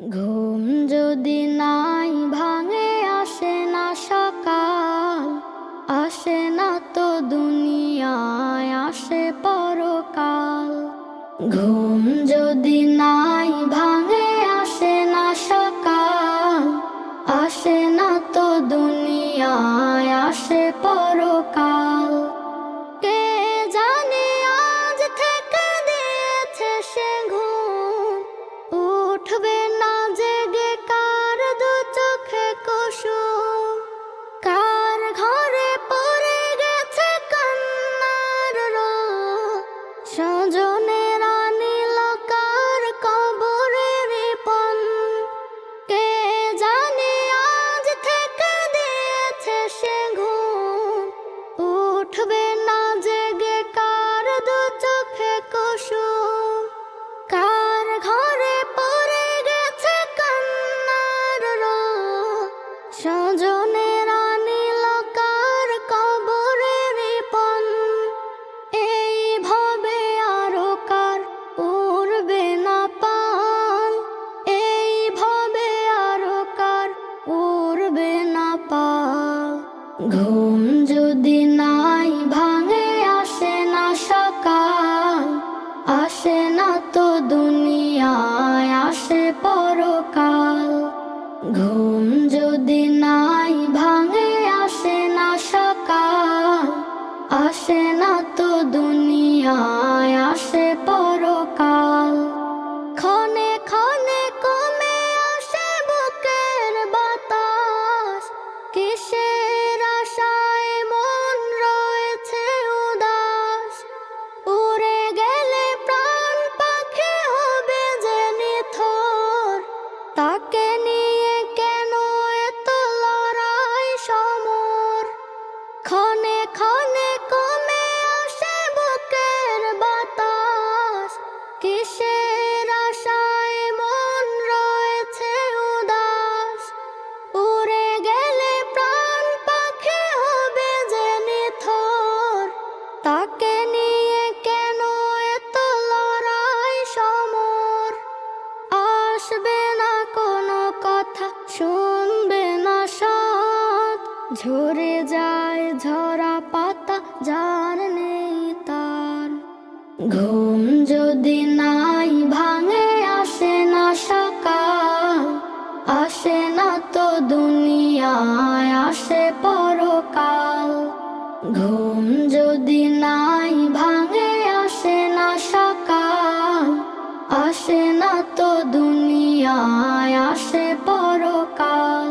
ঘুম যদি নাই ভাঙে আসে না সকাল, আসে না তো দুনিয়ায় আসে পরকাল। ঘুম যদি নাই ভাঙে আসে না সকাল, আসে না তো দুনিয়ায় আসে পরকাল। কে জানে আজ থেকে দিয়েছে সে ঘুম, উঠবে না জেগে কার দু চোখে কুসুম। কার ঘরে পড়ে গেছে কান্নার রোদ, স্বজনেরা নিল কার কবরের পণ। কে জানে আজ থেকে দিয়েছে সে ঘুম, উঠবে না জেগে কার দু চোখে কুসুম। কার ঘরে পড়ে গেছে কান্নার রোদ, স্বজনেরা নিল কার কবরের পণ। এইভাবে আরো কার উড়বে না পাল, এইভাবে আরো কার উড়বে না পাল। ঘুম যদি নাই ভাঙে আসে না সকাল, আসে না তো দুনিয়ায় আসে পরকাল। ঘুম যদি নাই ভাঙে আসে না সকাল, আসে না তো দুনিয়ায় আসে পরকাল। ক্ষণে ক্ষণে কমে আসে বুকের বাতাস, কিসের আশায় মন রয়েছে উদাস। উড়ে গেলে প্রাণ পাখি হবে যে নিথর, তাকে নিয়ে কেন এত লড়াই সমর। ক্ষণে ক্ষণে কমে আসে বুকের বাতাস, কিসের আশায় মন রয়েছে উদাস। উড়ে গেলে প্রাণ পাখি হবে যে নিথর, তাকে নিয়ে কেন এত লড়াই সমর। আসবে না কোনো কথা, শুনবে না সাথ, ঝরে যায় ঝরা পাতা যার নেই তার। ঘুম যদি নাই ভাঙে আসে না সকাল, আসে না তো দুনিয়ায় আসে পরকাল। ঘুম যদি নাই ভাঙে আসে না সকাল, আসে না তো দুনিয়ায় আসে পরকাল।